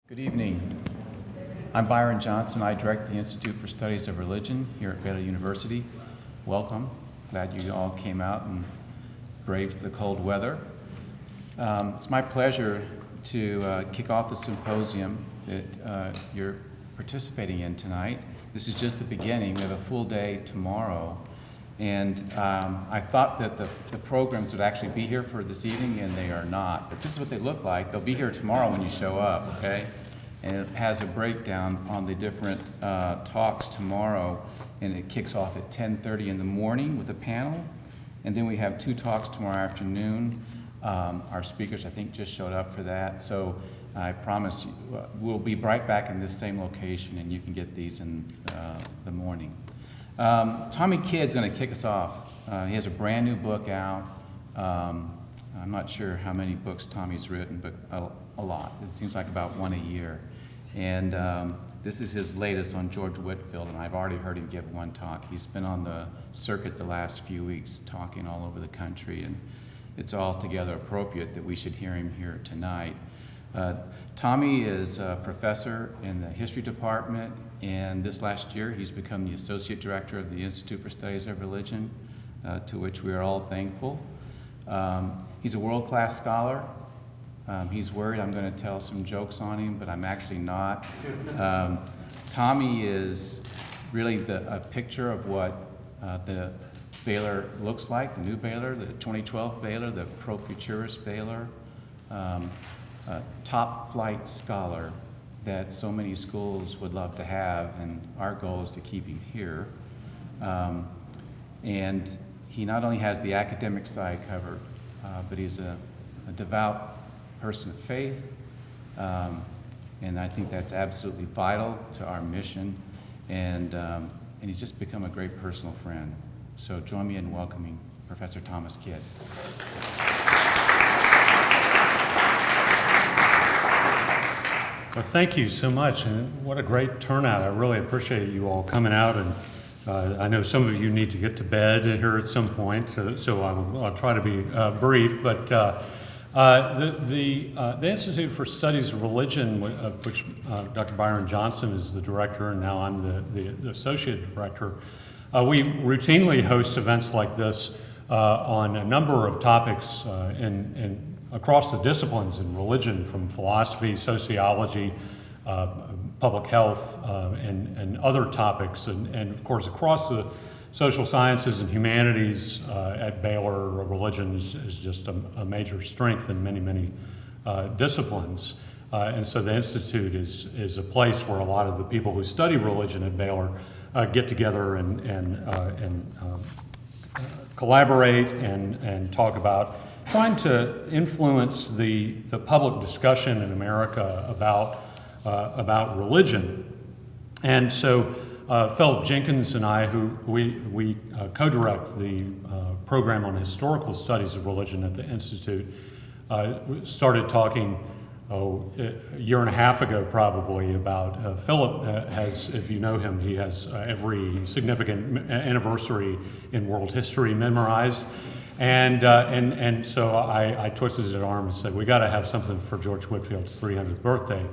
Good evening. I'm Byron Johnson. I direct the Institute for Studies of Religion here at Baylor University. Welcome. Glad you all came out and braved the cold weather. It's my pleasure to kick off the symposium that you're participating in tonight. This is just the beginning. We have a full day tomorrow. And I thought that the programs would actually be here for this evening, and they are not. But this is what they look like. They'll be here tomorrow when you show up, okay? And it has a breakdown on the different talks tomorrow, and it kicks off at 10:30 in the morning with a panel. And then we have two talks tomorrow afternoon. Our speakers, I think, just showed up for that. So I promise you, we'll be right back in this same location, and you can get these in the morning. Tommy Kidd's going to kick us off. He has a brand new book out. I'm not sure how many books Tommy's written, but a lot. It seems like about one a year. And this is his latest on George Whitefield, and I've already heard him give one talk. He's been on the circuit the last few weeks talking all over the country, and it's altogether appropriate that we should hear him here tonight. Tommy is a professor in the history department, and this last year he's become the associate director of the Institute for Studies of Religion, to which we are all thankful. He's a world-class scholar. He's worried I'm going to tell some jokes on him, but I'm actually not. Tommy is really a picture of what the Baylor looks like, the new Baylor, the 2012 Baylor, the pro-futurist Baylor. Top flight scholar that so many schools would love to have, and our goal is to keep him here. And he not only has the academic side covered, but he's a devout person of faith, and I think that's absolutely vital to our mission, and he's just become a great personal friend. So join me in welcoming Professor Thomas Kidd. Well, thank you so much, and what a great turnout. I really appreciate you all coming out, and I know some of you need to get to bed here at some point, so I'll try to be brief, but the Institute for Studies of Religion, of which Dr. Byron Johnson is the director, and now I'm the associate director, we routinely host events like this on a number of topics across the disciplines in religion, from philosophy, sociology, public health, and other topics, and of course across the social sciences and humanities at Baylor. Religion is just a major strength in many disciplines, and so the Institute is a place where a lot of the people who study religion at Baylor get together and collaborate and talk about trying to influence the public discussion in America about religion. And so Philip Jenkins and I, we co-direct the program on historical studies of religion at the Institute, started talking a year and a half ago probably about Philip has, if you know him, he has every significant anniversary in world history memorized. And so I twisted his arm and said, we got to have something for George Whitefield's 300th birthday.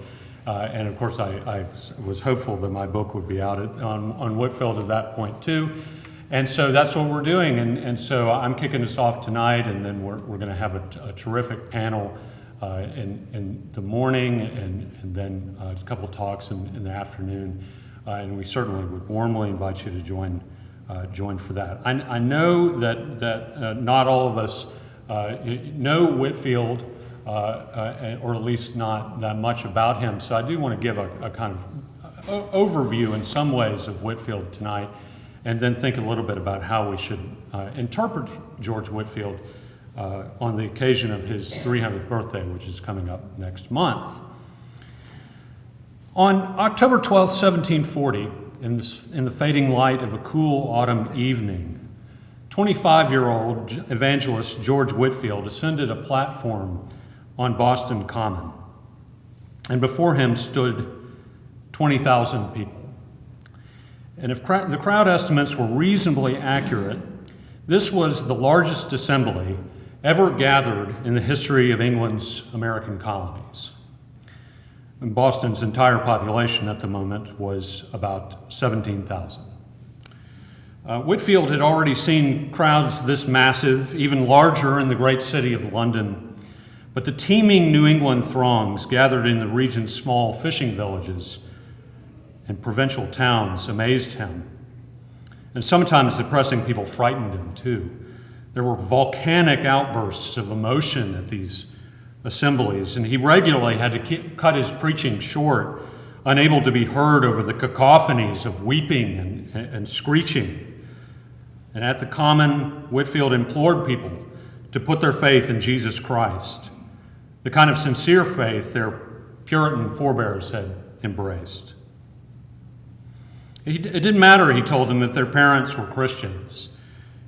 And of course, I was hopeful that my book would be out on Whitefield at that point too. And so that's what we're doing. And so I'm kicking us off tonight, and then we're going to have a terrific panel in the morning, and then a couple talks in the afternoon. And we certainly would warmly invite you to join for that. I know that not all of us know Whitefield, or at least not that much about him, so I do want to give a kind of overview in some ways of Whitefield tonight, and then think a little bit about how we should interpret George Whitefield on the occasion of his 300th birthday, which is coming up next month. On October 12, 1740, in the fading light of a cool autumn evening, 25-year-old evangelist George Whitefield ascended a platform on Boston Common, and before him stood 20,000 people. And if the crowd estimates were reasonably accurate, this was the largest assembly ever gathered in the history of England's American colonies. And Boston's entire population at the moment was about 17,000. Whitefield had already seen crowds this massive, even larger in the great city of London, but the teeming New England throngs gathered in the region's small fishing villages and provincial towns amazed him. And sometimes the pressing people frightened him too. There were volcanic outbursts of emotion at these assemblies, and he regularly had to cut his preaching short, unable to be heard over the cacophonies of weeping and screeching. And at the Common, Whitefield implored people to put their faith in Jesus Christ, the kind of sincere faith their Puritan forebears had embraced. It didn't matter, he told them, if their parents were Christians.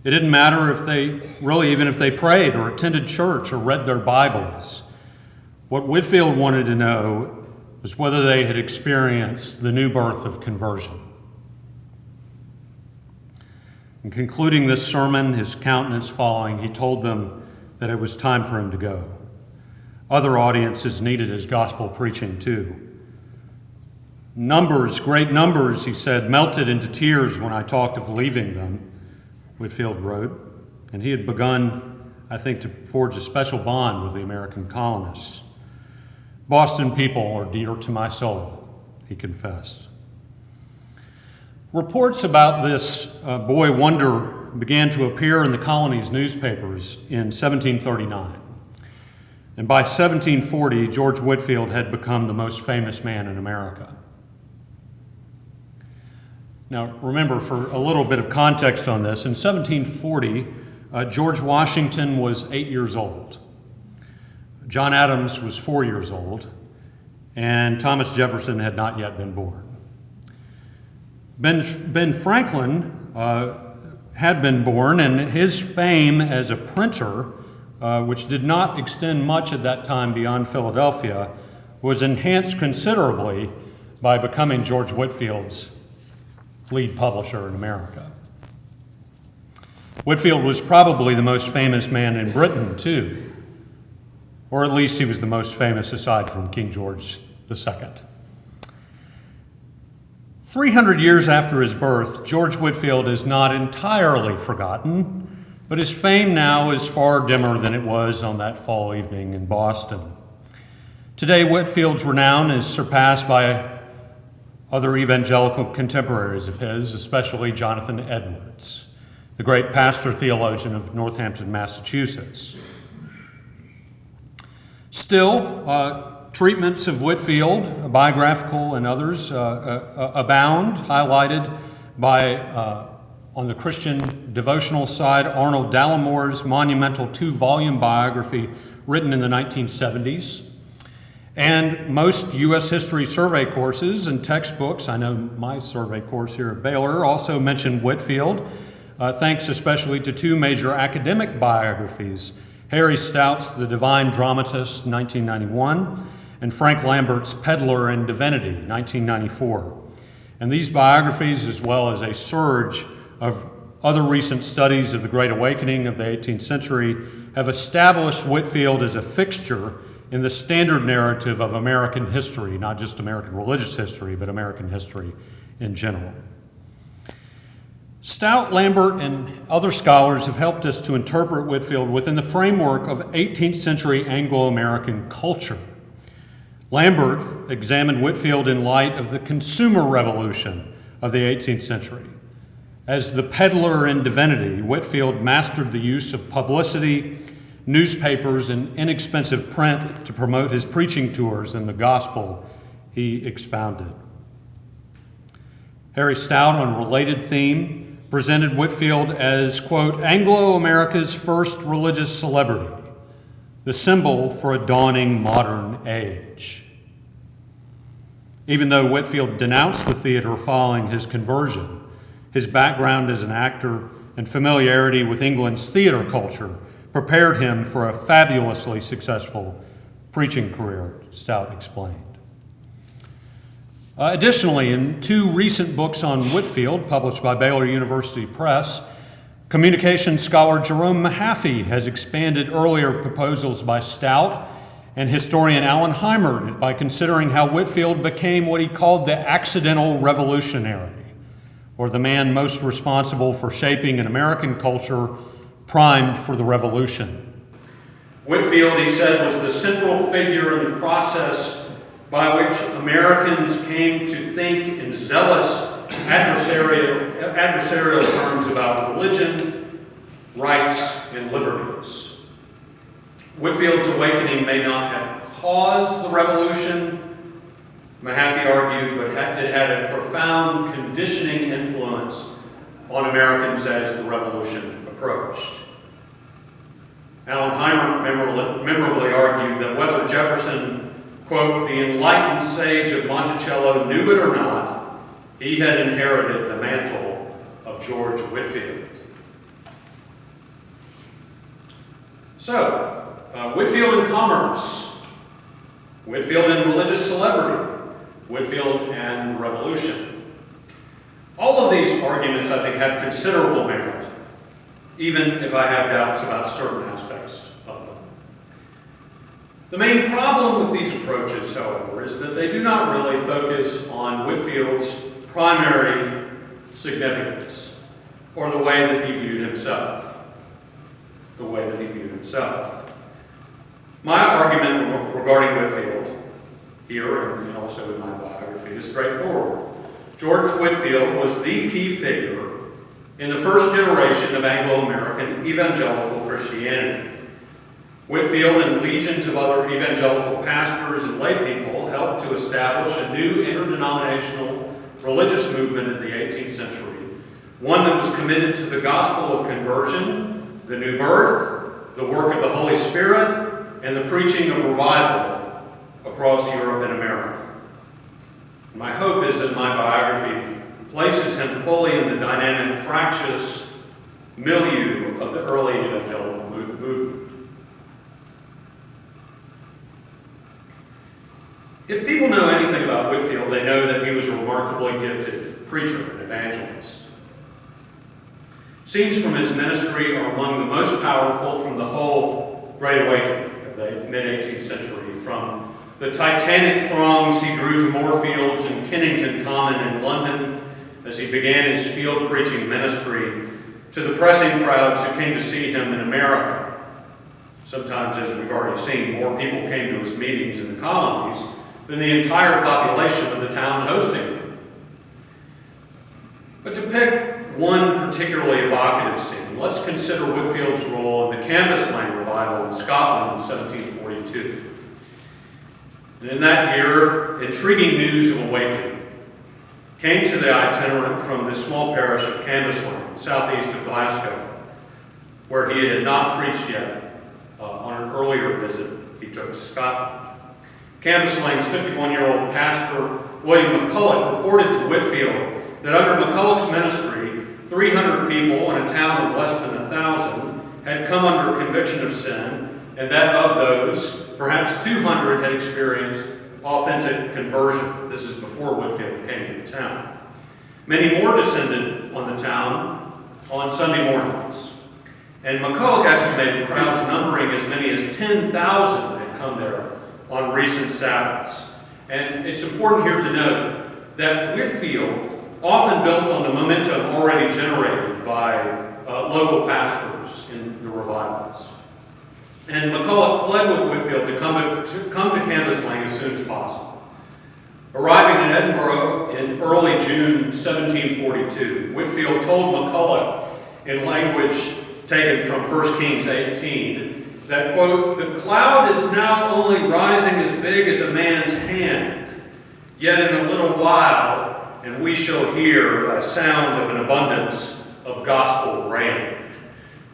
It didn't matter even if they prayed or attended church or read their Bibles. What Whitefield wanted to know was whether they had experienced the new birth of conversion. In concluding this sermon, his countenance falling, he told them that it was time for him to go. Other audiences needed his gospel preaching too. Numbers, great numbers, he said, melted into tears when I talked of leaving them, Whitefield wrote, and he had begun, I think, to forge a special bond with the American colonists. Boston people are dear to my soul, he confessed. Reports about this boy wonder began to appear in the colony's newspapers in 1739. And by 1740, George Whitefield had become the most famous man in America. Now, remember, for a little bit of context on this, in 1740, George Washington was 8 years old. John Adams was 4 years old, and Thomas Jefferson had not yet been born. Ben Franklin had been born, and his fame as a printer, which did not extend much at that time beyond Philadelphia, was enhanced considerably by becoming George Whitefield's lead publisher in America. Whitefield was probably the most famous man in Britain, too, or at least he was the most famous aside from King George II. 300 years after his birth, George Whitefield is not entirely forgotten, but his fame now is far dimmer than it was on that fall evening in Boston. Today, Whitefield's renown is surpassed by other evangelical contemporaries of his, especially Jonathan Edwards, the great pastor theologian of Northampton, Massachusetts. Still, treatments of Whitefield, Biographical and others, abound, highlighted by, on the Christian devotional side, Arnold Dallamore's monumental 2-volume biography written in the 1970s. And most U.S. history survey courses and textbooks, I know my survey course here at Baylor, also mention Whitefield, thanks especially to 2 major academic biographies, Harry Stout's The Divine Dramatist, 1991, and Frank Lambert's Peddler and Divinity, 1994. And these biographies, as well as a surge of other recent studies of the Great Awakening of the 18th century, have established Whitefield as a fixture in the standard narrative of American history, not just American religious history, but American history in general. Stout, Lambert, and other scholars have helped us to interpret Whitefield within the framework of 18th century Anglo-American culture. Lambert examined Whitefield in light of the consumer revolution of the 18th century. As the peddler in divinity, Whitefield mastered the use of publicity, newspapers, and inexpensive print to promote his preaching tours and the gospel he expounded. Harry Stout, on a related theme, presented Whitefield as, quote, Anglo-America's first religious celebrity, the symbol for a dawning modern age. Even though Whitefield denounced the theater following his conversion, his background as an actor and familiarity with England's theater culture prepared him for a fabulously successful preaching career, Stout explained. Additionally, in 2 recent books on Whitefield, published by Baylor University Press, communications scholar Jerome Mahaffey has expanded earlier proposals by Stout And historian Alan Heimer it by considering how Whitefield became what he called the accidental revolutionary, or the man most responsible for shaping an American culture primed for the revolution. Whitefield, he said, was the central figure in the process by which Americans came to think in zealous adversarial terms about religion, rights, and liberties. Whitefield's awakening may not have caused the revolution, Mahaffey argued, but it had a profound conditioning influence on Americans as the revolution approached. Alan Heimer memorably argued that whether Jefferson, quote, the enlightened sage of Monticello, knew it or not, he had inherited the mantle of George Whitefield. So, Whitefield in commerce, Whitefield in religious celebrity, Whitefield and revolution. All of these arguments, I think, have considerable merit, even if I have doubts about certain aspects of them. The main problem with these approaches, however, is that they do not really focus on Whitefield's primary significance, or the way that he viewed himself. My argument regarding Whitefield, here and also in my biography, is straightforward. George Whitefield was the key figure in the first generation of Anglo-American evangelical Christianity. Whitefield and legions of other evangelical pastors and laypeople helped to establish a new interdenominational religious movement in the 18th century, one that was committed to the gospel of conversion, the new birth, the work of the Holy Spirit, and the preaching of revival across Europe and America. My hope is that my biography places him fully in the dynamic, fractious milieu of the early evangelical movement. If people know anything about Whitefield, they know that he was a remarkably gifted preacher and evangelist. Scenes from his ministry are among the most powerful from the whole Great Awakening of the mid-18th century, from the titanic throngs he drew to Moorfields and Kennington Common in London as he began his field preaching ministry, to the pressing crowds who came to see him in America. Sometimes, as we've already seen, more people came to his meetings in the colonies than the entire population of the town hosting him. But to pick one particularly evocative scene, let's consider Whitefield's role in the Cambuslang revival in Scotland in 1742. And in that year, intriguing news of awakening came to the itinerant from the small parish of Cambuslang, southeast of Glasgow, where he had not preached yet on an earlier visit he took to Scotland. Cambusland's 51-year-old pastor, William McCulloch, reported to Whitefield that under McCulloch's ministry, 300 people in a town of less than 1,000 had come under conviction of sin, and that of those, perhaps 200 had experienced authentic conversion. This is before Whitefield came to the town. Many more descended on the town on Sunday mornings, and McCulloch estimated crowds numbering as many as 10,000 had come there on recent Sabbaths. And it's important here to note that Whitefield often built on the momentum already generated by local pastors in the revivals. And McCulloch pled with Whitefield to come to Cambuslang as soon as possible. Arriving in Edinburgh in early June 1742, Whitefield told McCulloch in language taken from 1 Kings 18 that, quote, the cloud is now only rising as big as a man's hand, yet in a little while, and we shall hear a sound of an abundance of gospel rain.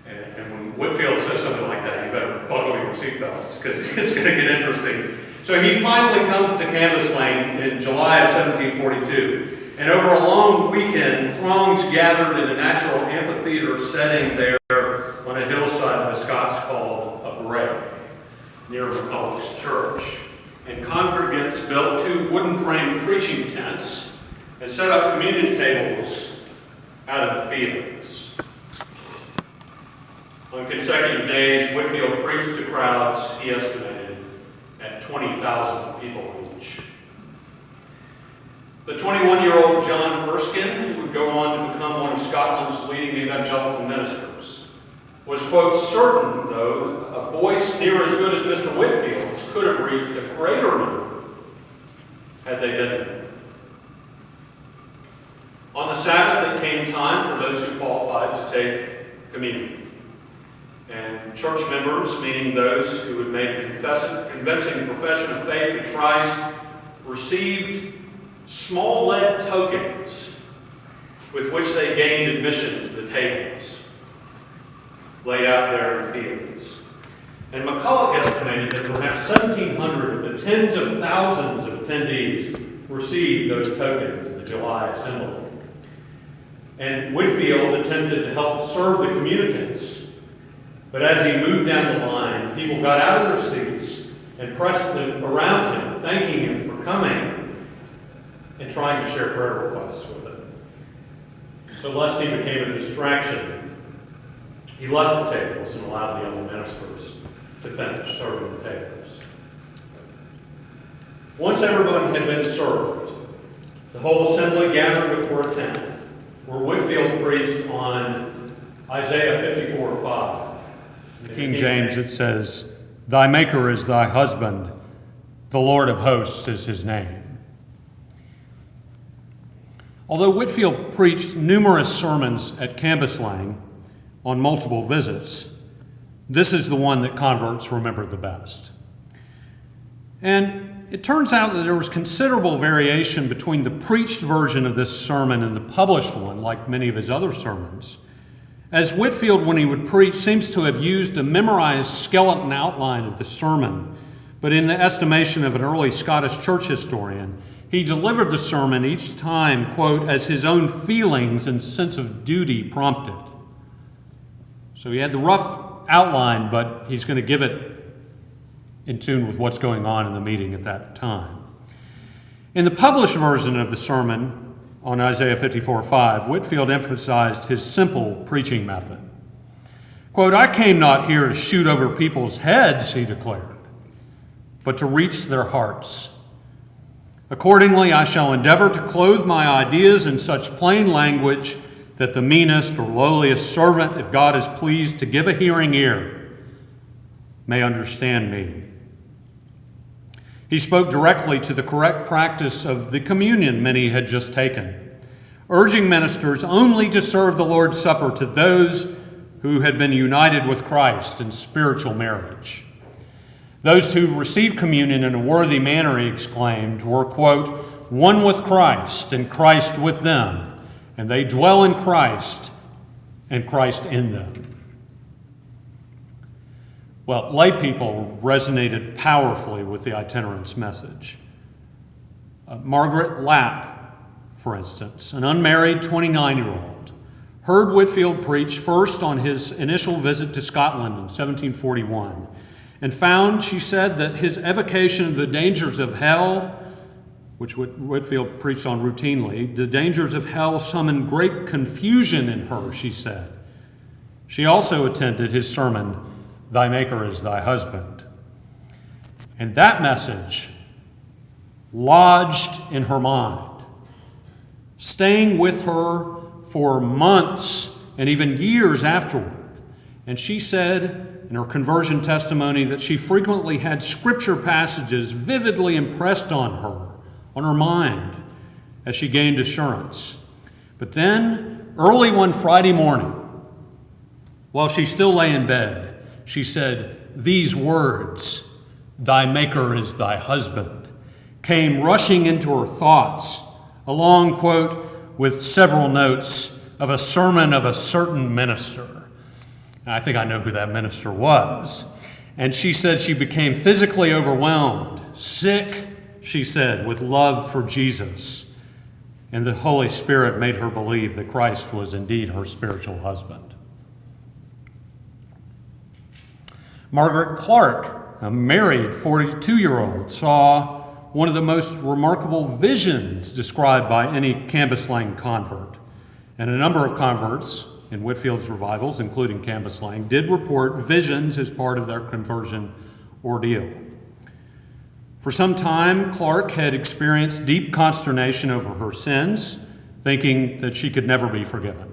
And when Whitefield says something like that, you better buckle your seatbelts, because it's going to get interesting. So he finally comes to Cambuslang in July of 1742, and over a long weekend, throngs gathered in a natural amphitheater setting there on a hillside the Scots called a Bray, near McCulloch's church. And congregants built 2 wooden-framed preaching tents and set up communion tables out of the fields. On consecutive days, Whitefield preached to crowds, he estimated, 20,000 people each. The 21-year-old John Erskine, who would go on to become one of Scotland's leading evangelical ministers, was, quote, certain, though, a voice near as good as Mr. Whitfield's could have reached a greater number had they been there. On the Sabbath, it came time for those who qualified to take communion. And church members, meaning those who had made a convincing profession of faith in Christ, received small lead tokens with which they gained admission to the tables laid out there in fields. And McCulloch estimated that perhaps 1,700 of the tens of thousands of attendees received those tokens in the July assembly. And Whitefield attempted to help serve the communicants, but as he moved down the line, people got out of their seats and pressed around him, thanking him for coming and trying to share prayer requests with him. So lest he became a distraction, he left the tables and allowed the other ministers to finish serving the tables. Once everyone had been served, the whole assembly gathered before a tent, where Whitefield preached on Isaiah 54:5. In King James it says, "Thy Maker is thy husband, the Lord of hosts is his name." Although Whitefield preached numerous sermons at Cambuslang on multiple visits, this is the one that converts remembered the best. And it turns out that there was considerable variation between the preached version of this sermon and the published one, like many of his other sermons, as Whitefield, when he would preach, seems to have used a memorized skeleton outline of the sermon, but in the estimation of an early Scottish church historian, he delivered the sermon each time, quote, as his own feelings and sense of duty prompted. So he had the rough outline, but he's going to give it in tune with what's going on in the meeting at that time. In the published version of the sermon on Isaiah 54:5, Whitefield emphasized his simple preaching method. Quote, "I came not here to shoot over people's heads," he declared, "but to reach their hearts. Accordingly, I shall endeavor to clothe my ideas in such plain language that the meanest or lowliest servant, if God is pleased to give a hearing ear, may understand me." He spoke directly to the correct practice of the communion many had just taken, urging ministers only to serve the Lord's Supper to those who had been united with Christ in spiritual marriage. Those who received communion in a worthy manner, he exclaimed, were, quote, "one with Christ and Christ with them, and they dwell in Christ and Christ in them." Well, lay people resonated powerfully with the itinerant's message. Margaret Lapp, for instance, an unmarried 29-year-old, heard Whitefield preach first on his initial visit to Scotland in 1741, and found, she said, that his evocation of the dangers of hell, which Whitefield preached on routinely, the dangers of hell summoned great confusion in her, she said. She also attended his sermon, "Thy Maker is thy husband." And that message lodged in her mind, staying with her for months and even years afterward. And she said in her conversion testimony that she frequently had scripture passages vividly impressed on her mind, as she gained assurance. But then, early one Friday morning, while she still lay in bed, she said, these words, "Thy Maker is thy husband," came rushing into her thoughts, along, quote, with several notes of a sermon of a certain minister. And I think I know who that minister was. And she said she became physically overwhelmed, sick, she said, with love for Jesus. And the Holy Spirit made her believe that Christ was indeed her spiritual husband. Margaret Clark, a married 42-year-old, saw one of the most remarkable visions described by any Cambuslang convert. And a number of converts in Whitefield's revivals, including Cambuslang, did report visions as part of their conversion ordeal. For some time, Clark had experienced deep consternation over her sins, thinking that she could never be forgiven.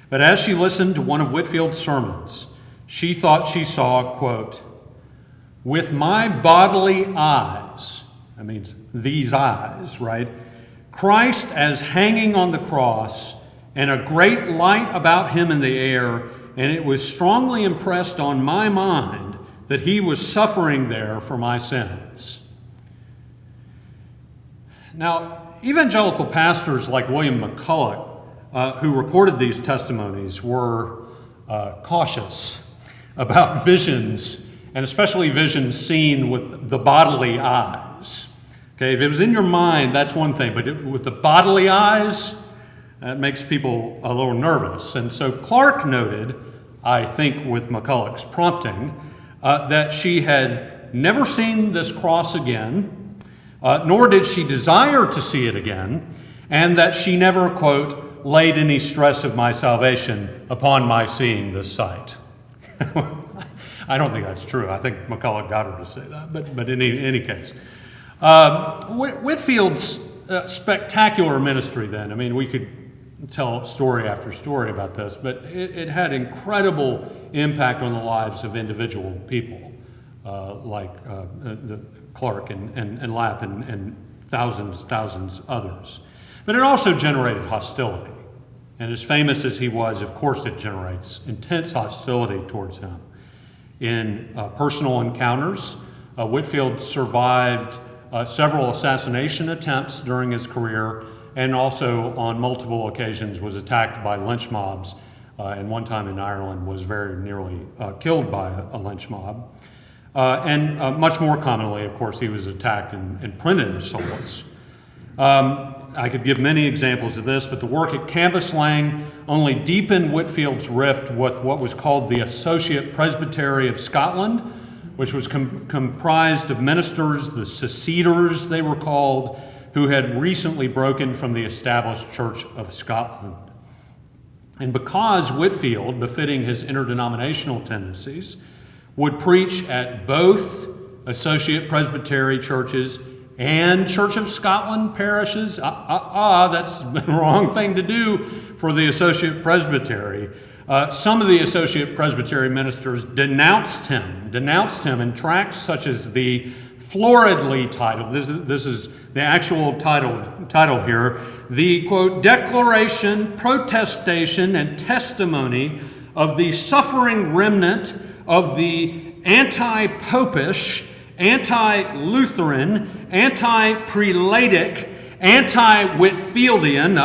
But as she listened to one of Whitefield's sermons, she thought she saw, quote, "With my bodily eyes," that means these eyes, right? "Christ as hanging on the cross, and a great light about him in the air, and it was strongly impressed on my mind that he was suffering there for my sins." Now, evangelical pastors like William McCulloch, who recorded these testimonies, were cautious about visions, and especially visions seen with the bodily eyes. Okay, if it was in your mind, that's one thing, but with the bodily eyes, that makes people a little nervous. And so Clark noted, I think with McCulloch's prompting, that she had never seen this cross again, nor did she desire to see it again, and that she never, quote, "laid any stress of my salvation upon my seeing this sight." I don't think that's true. I think McCulloch got her to say that, but in any case. Whitfield's spectacular ministry then, I mean, we could tell story after story about this, but it had incredible impact on the lives of individual people, like the Clark and Lapp and thousands others. But it also generated hostility. And as famous as he was, of course it generates intense hostility towards him. In personal encounters, Whitefield survived several assassination attempts during his career, and also on multiple occasions was attacked by lynch mobs, and one time in Ireland was very nearly killed by a lynch mob. And much more commonly, of course, he was attacked in printed assaults. I could give many examples of this, but the work at Cambuslang only deepened Whitefield's rift with what was called the Associate Presbytery of Scotland, which was comprised of ministers, the seceders they were called, who had recently broken from the established Church of Scotland. And because Whitefield, befitting his interdenominational tendencies, would preach at both Associate Presbytery churches and Church of Scotland parishes, that's the wrong thing to do for the Associate Presbytery. Some of the Associate Presbytery ministers denounced him in tracts such as the floridly titled, this is the actual title here, the, quote, "Declaration, Protestation, and Testimony of the Suffering Remnant of the Anti-Popish, Anti-Lutheran, Anti-Prelatic, Anti-Whitfieldian,"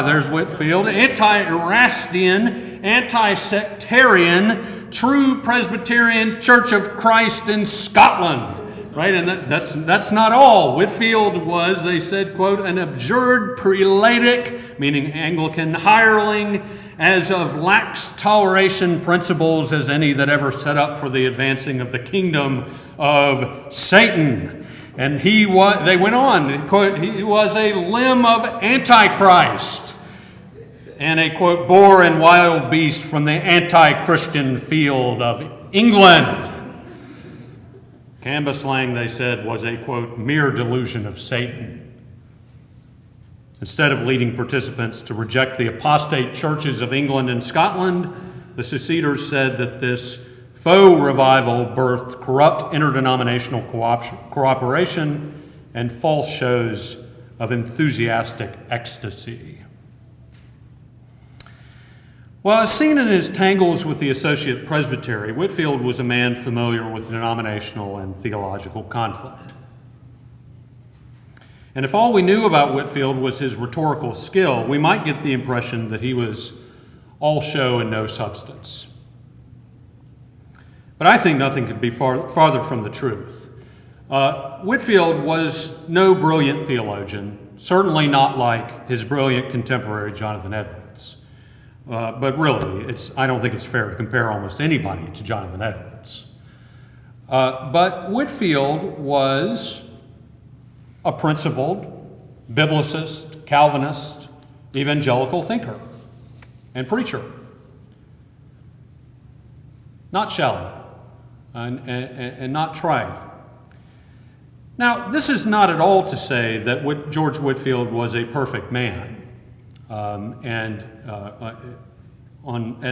there's Whitefield, "Anti-Erastian, Anti-Sectarian, True Presbyterian Church of Christ in Scotland." Right, and that's not all. Whitefield was, they said, quote, "an abjured prelatic," meaning Anglican, "hireling, as of lax toleration principles as any that ever set up for the advancing of the kingdom of Satan." And they went on, quote, "he was a limb of Antichrist and a, quote, boar and wild beast from the anti-Christian field of England." Cambuslang, they said, was a, quote, "mere delusion of Satan." Instead of leading participants to reject the apostate churches of England and Scotland, the seceders said that this faux revival birthed corrupt interdenominational cooperation and false shows of enthusiastic ecstasy. Well, as seen in his tangles with the Associate Presbytery, Whitefield was a man familiar with denominational and theological conflict. And if all we knew about Whitefield was his rhetorical skill, we might get the impression that he was all show and no substance. But I think nothing could be farther from the truth. Whitefield was no brilliant theologian, certainly not like his brilliant contemporary Jonathan Edwards. But really, I don't think it's fair to compare almost anybody to Jonathan Edwards. But Whitefield was a principled, biblicist, Calvinist, evangelical thinker and preacher. Not shallow and not trite. Now, this is not at all to say that George Whitefield was a perfect man. At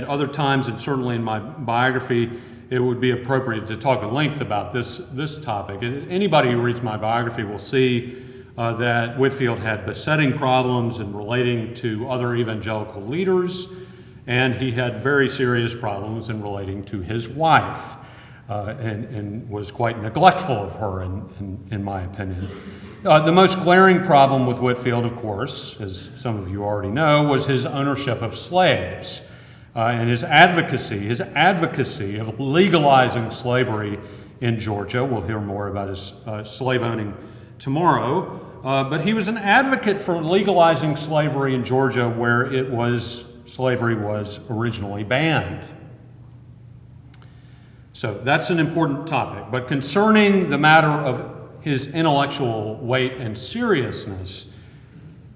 other times, and certainly in my biography, it would be appropriate to talk at length about this topic. Anybody who reads my biography will see that Whitefield had besetting problems in relating to other evangelical leaders, and he had very serious problems in relating to his wife, and was quite neglectful of her, in my opinion. The most glaring problem with Whitefield, of course, as some of you already know, was his ownership of slaves. And his advocacy of legalizing slavery in Georgia. We'll hear more about his slave owning tomorrow. But he was an advocate for legalizing slavery in Georgia, where slavery was originally banned. So that's an important topic. But concerning the matter of his intellectual weight and seriousness,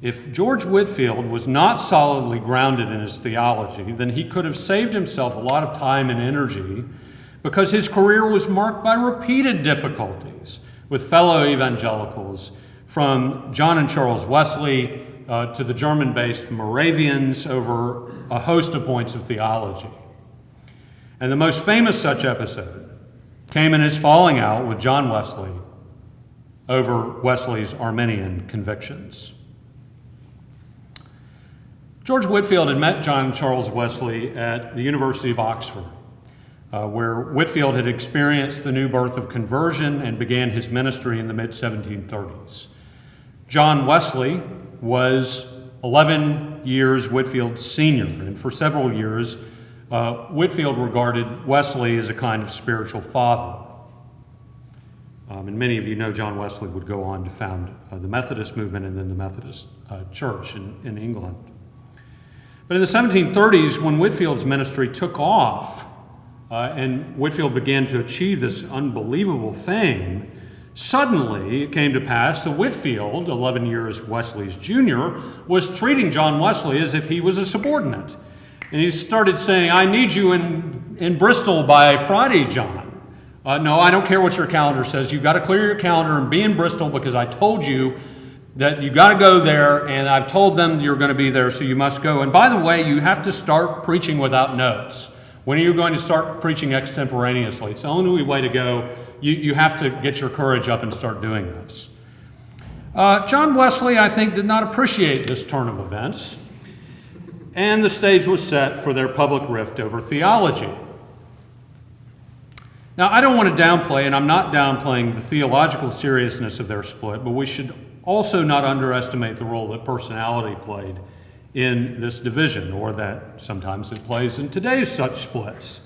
if George Whitefield was not solidly grounded in his theology, then he could have saved himself a lot of time and energy, because his career was marked by repeated difficulties with fellow evangelicals, from John and Charles Wesley to the German-based Moravians, over a host of points of theology. And the most famous such episode came in his falling out with John Wesley over Wesley's Arminian convictions. George Whitefield had met John and Charles Wesley at the University of Oxford, where Whitefield had experienced the new birth of conversion and began his ministry in the mid-1730s. John Wesley was 11 years Whitefield's senior, and for several years, Whitefield regarded Wesley as a kind of spiritual father. And many of you know John Wesley would go on to found the Methodist movement and then the Methodist Church in England. But in the 1730s, when Whitefield's ministry took off and Whitefield began to achieve this unbelievable fame, suddenly it came to pass that Whitefield, 11 years Wesley's junior, was treating John Wesley as if he was a subordinate. And he started saying, "I need you in Bristol by Friday, John. No, I don't care what your calendar says. You've got to clear your calendar and be in Bristol, because I told you that you got to go there, and I've told them you're going to be there, so you must go. And by the way, you have to start preaching without notes. When are you going to start preaching extemporaneously? It's the only way to go. You have to get your courage up and start doing this." John Wesley, I think, did not appreciate this turn of events, and the stage was set for their public rift over theology. Now, I don't want to downplay, and I'm not downplaying the theological seriousness of their split, but we should also not underestimate the role that personality played in this division, or that sometimes it plays in today's such splits.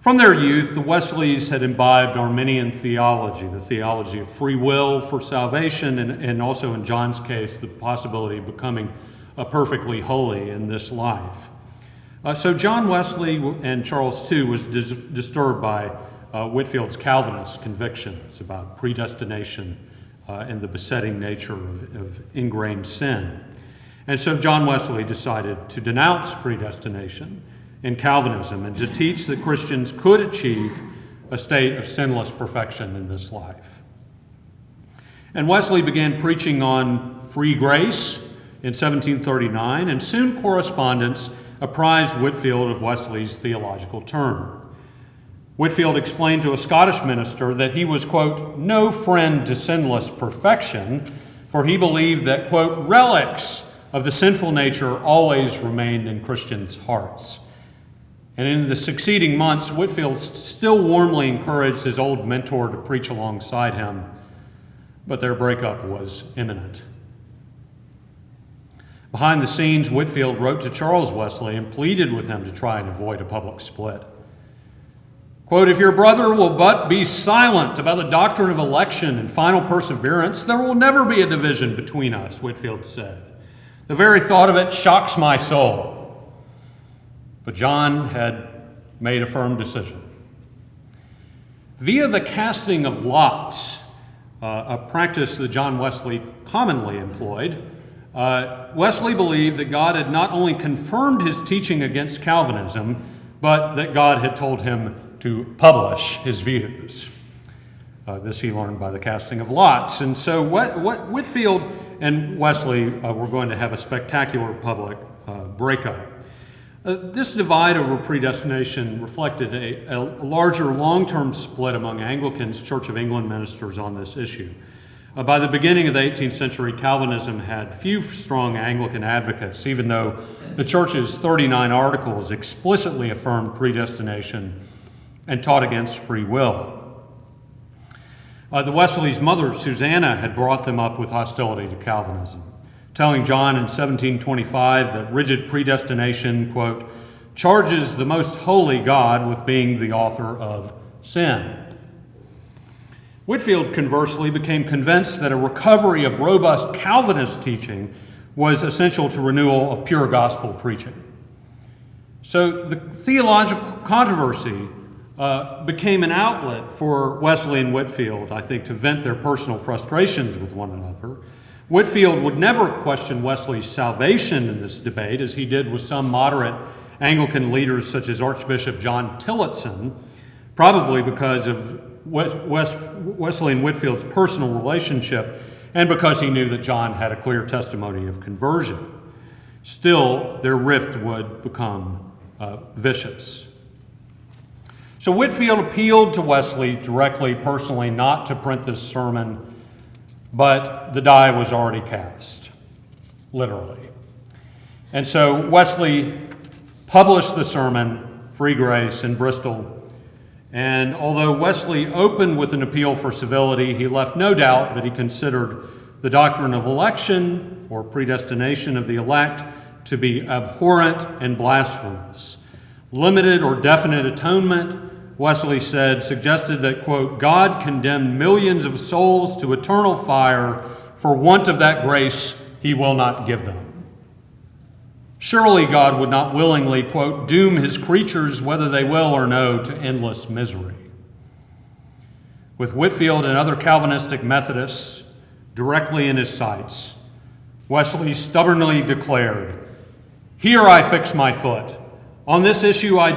From their youth, the Wesleys had imbibed Arminian theology, the theology of free will for salvation, and also in John's case, the possibility of becoming perfectly holy in this life. So John Wesley, and Charles too, was disturbed by Whitefield's Calvinist convictions about predestination and the besetting nature of ingrained sin. And so John Wesley decided to denounce predestination in Calvinism and to teach that Christians could achieve a state of sinless perfection in this life. And Wesley began preaching on free grace in 1739, and soon correspondents apprised Whitefield of Wesley's theological turn. Whitefield explained to a Scottish minister that he was, quote, no friend to sinless perfection, for he believed that, quote, relics of the sinful nature always remained in Christians' hearts. And in the succeeding months, Whitefield still warmly encouraged his old mentor to preach alongside him, but their breakup was imminent. Behind the scenes, Whitefield wrote to Charles Wesley and pleaded with him to try and avoid a public split. Quote, if your brother will but be silent about the doctrine of election and final perseverance, there will never be a division between us, Whitefield said. The very thought of it shocks my soul. But John had made a firm decision. Via the casting of lots, a practice that John Wesley commonly employed, Wesley believed that God had not only confirmed his teaching against Calvinism, but that God had told him to publish his views. This he learned by the casting of lots. And so Whitefield and Wesley were going to have a spectacular public breakup. This divide over predestination reflected a larger long-term split among Anglicans, Church of England ministers on this issue. By the beginning of the 18th century, Calvinism had few strong Anglican advocates, even though the Church's 39 articles explicitly affirmed predestination and taught against free will. The Wesleys' mother, Susanna, had brought them up with hostility to Calvinism, telling John in 1725 that rigid predestination, quote, charges the most holy God with being the author of sin. Whitefield, conversely, became convinced that a recovery of robust Calvinist teaching was essential to renewal of pure gospel preaching. So the theological controversy became an outlet for Wesley and Whitefield, I think, to vent their personal frustrations with one another. Whitefield would never question Wesley's salvation in this debate, as he did with some moderate Anglican leaders such as Archbishop John Tillotson, probably because of Wesley and Whitefield's personal relationship and because he knew that John had a clear testimony of conversion. Still, their rift would become vicious. So Whitefield appealed to Wesley directly, personally, not to print this sermon, but the die was already cast, literally. And so Wesley published the sermon, Free Grace, in Bristol. And although Wesley opened with an appeal for civility, he left no doubt that he considered the doctrine of election or predestination of the elect to be abhorrent and blasphemous. Limited or definite atonement, Wesley said, suggested that, quote, God condemned millions of souls to eternal fire for want of that grace he will not give them. Surely God would not willingly, quote, doom his creatures, whether they will or no, to endless misery. With Whitefield and other Calvinistic Methodists directly in his sights, Wesley stubbornly declared, "Here I fix my foot. On this I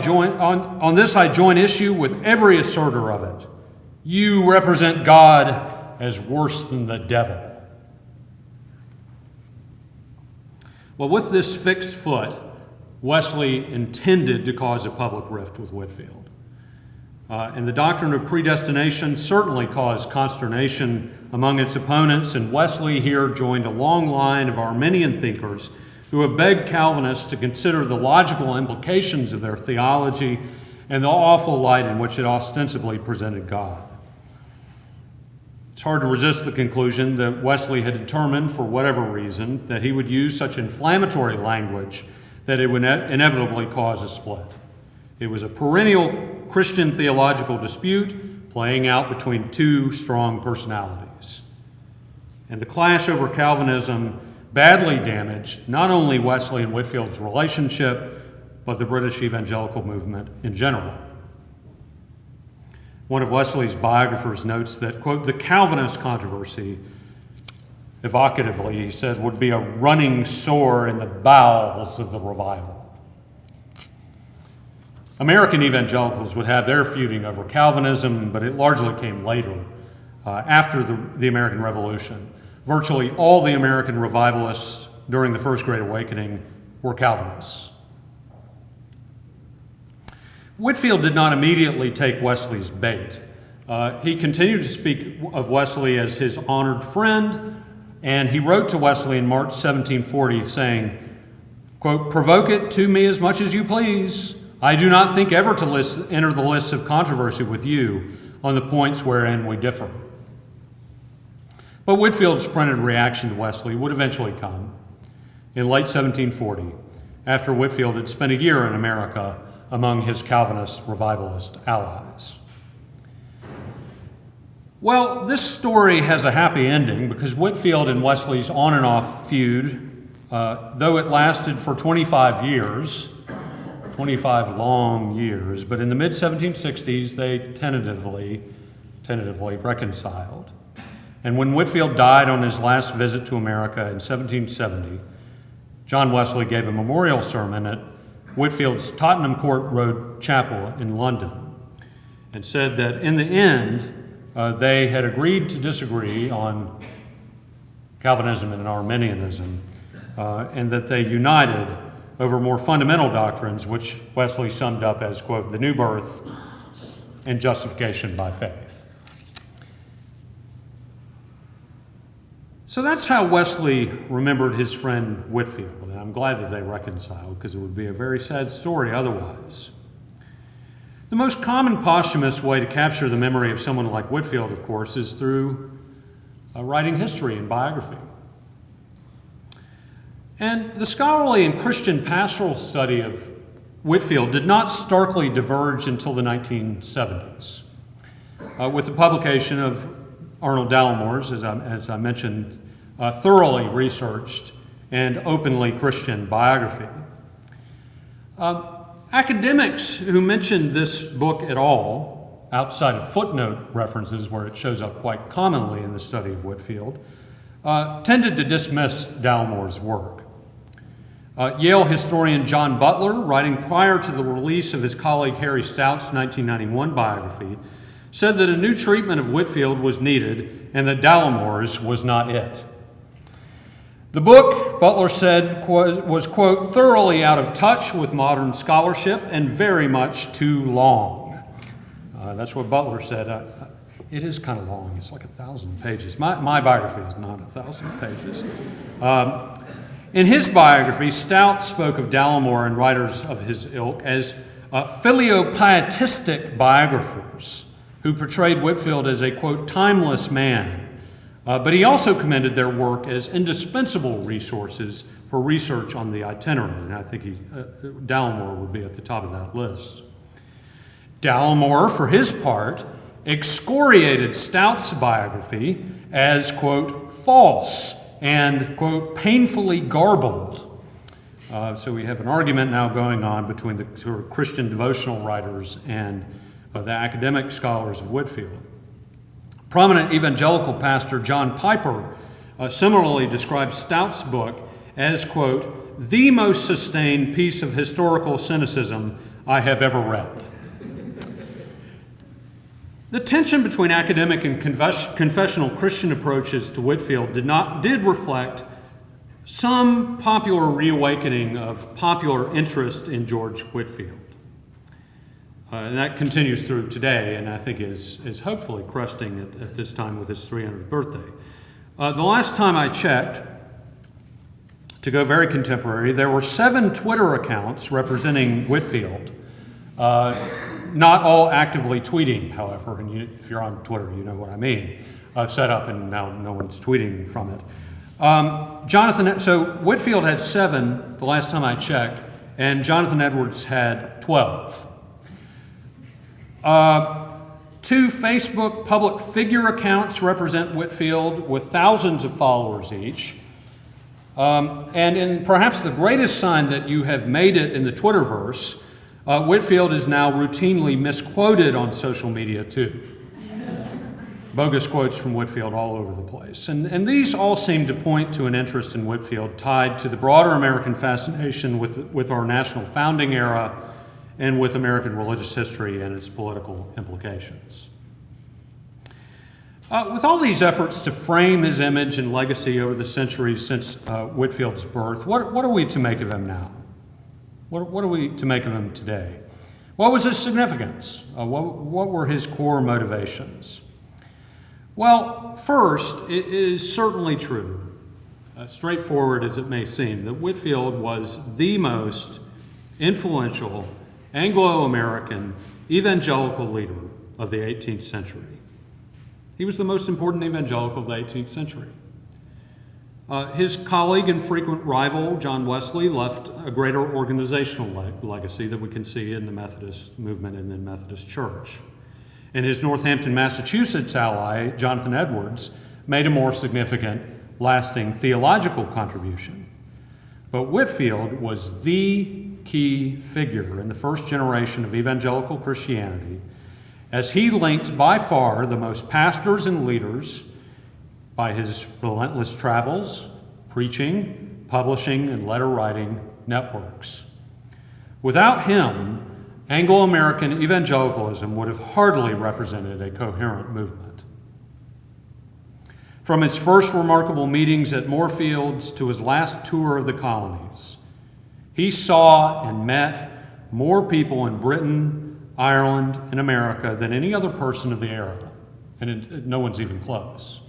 join issue with every asserter of it. You represent God as worse than the devil." Well, with this fixed foot, Wesley intended to cause a public rift with Whitefield. And the doctrine of predestination certainly caused consternation among its opponents, and Wesley here joined a long line of Arminian thinkers who have begged Calvinists to consider the logical implications of their theology and the awful light in which it ostensibly presented God. It's hard to resist the conclusion that Wesley had determined, for whatever reason, that he would use such inflammatory language that it would inevitably cause a split. It was a perennial Christian theological dispute playing out between two strong personalities. And the clash over Calvinism badly damaged not only Wesley and Whitefield's relationship, but the British evangelical movement in general. One of Wesley's biographers notes that, quote, the Calvinist controversy, evocatively, he said, would be a running sore in the bowels of the revival. American evangelicals would have their feuding over Calvinism, but it largely came later, after the American Revolution. Virtually all the American revivalists during the First Great Awakening were Calvinists. Whitefield did not immediately take Wesley's bait. He continued to speak of Wesley as his honored friend, and he wrote to Wesley in March 1740 saying, quote, "Provoke it to me as much as you please. I do not think ever to enter the lists of controversy with you on the points wherein we differ." But Whitefield's printed reaction to Wesley would eventually come in late 1740, after Whitefield had spent a year in America among his Calvinist revivalist allies. Well, this story has a happy ending because Whitefield and Wesley's on and off feud, though it lasted for 25 years, 25 long years, but in the mid-1760s they tentatively reconciled. And when Whitefield died on his last visit to America in 1770, John Wesley gave a memorial sermon at Whitefield's Tottenham Court Road Chapel in London and said that in the end, they had agreed to disagree on Calvinism and Arminianism, and that they united over more fundamental doctrines, which Wesley summed up as, quote, the new birth and justification by faith. So that's how Wesley remembered his friend Whitefield, and I'm glad that they reconciled, because it would be a very sad story otherwise. The most common posthumous way to capture the memory of someone like Whitefield, of course, is through writing history and biography. And the scholarly and Christian pastoral study of Whitefield did not starkly diverge until the 1970s, with the publication of Arnold Dallamore's, as I mentioned, thoroughly researched and openly Christian biography. Academics who mentioned this book at all, outside of footnote references where it shows up quite commonly in the study of Whitefield, tended to dismiss Dallamore's work. Yale historian John Butler, writing prior to the release of his colleague Harry Stout's 1991 biography, said that a new treatment of Whitefield was needed and that Dallamore's was not it. The book, Butler said, was, quote, thoroughly out of touch with modern scholarship and very much too long. That's what Butler said. It is kind of long. It's like 1,000 pages. My biography is not 1,000 pages. In his biography, Stout spoke of Dallamore and writers of his ilk as filiopietistic biographers who portrayed Whitefield as a, quote, timeless man. But he also commended their work as indispensable resources for research on the itinerary, and I think Dallamore would be at the top of that list. Dallamore, for his part, excoriated Stout's biography as, quote, false and, quote, painfully garbled. So we have an argument now going on between the sort of Christian devotional writers and the academic scholars of Whitefield. Prominent evangelical pastor John Piper similarly describes Stout's book as, quote, the most sustained piece of historical cynicism I have ever read. The tension between academic and confessional Christian approaches to Whitefield did reflect some popular reawakening of popular interest in George Whitefield. And that continues through today, and I think is hopefully cresting at this time with his 300th birthday. The last time I checked, to go very contemporary, there were 7 Twitter accounts representing Whitefield, not all actively tweeting, however, and if you're on Twitter, you know what I mean. Set up, and now no one's tweeting from it. So Whitefield had 7 the last time I checked, and Jonathan Edwards had 12. 2 Facebook public figure accounts represent Whitefield with thousands of followers each. And in perhaps the greatest sign that you have made it in the Twitterverse, Whitefield is now routinely misquoted on social media too. Bogus quotes from Whitefield all over the place. And these all seem to point to an interest in Whitefield tied to the broader American fascination with our national founding era and with American religious history and its political implications. With all these efforts to frame his image and legacy over the centuries since Whitefield's birth, what are we to make of him now? What are we to make of him today? What was his significance? What were his core motivations? Well, first, it is certainly true, straightforward as it may seem, that Whitefield was the most influential Anglo-American evangelical leader of the 18th century. He was the most important evangelical of the 18th century. His colleague and frequent rival, John Wesley, left a greater organizational legacy that we can see in the Methodist movement and the Methodist Church. And his Northampton, Massachusetts ally, Jonathan Edwards, made a more significant, lasting theological contribution. But Whitefield was the key figure in the first generation of evangelical Christianity, as he linked by far the most pastors and leaders by his relentless travels, preaching, publishing, and letter writing networks. Without him, Anglo-American evangelicalism would have hardly represented a coherent movement. From his first remarkable meetings at Moorfields to his last tour of the colonies, he saw and met more people in Britain, Ireland, and America than any other person of the era, and no one's even close.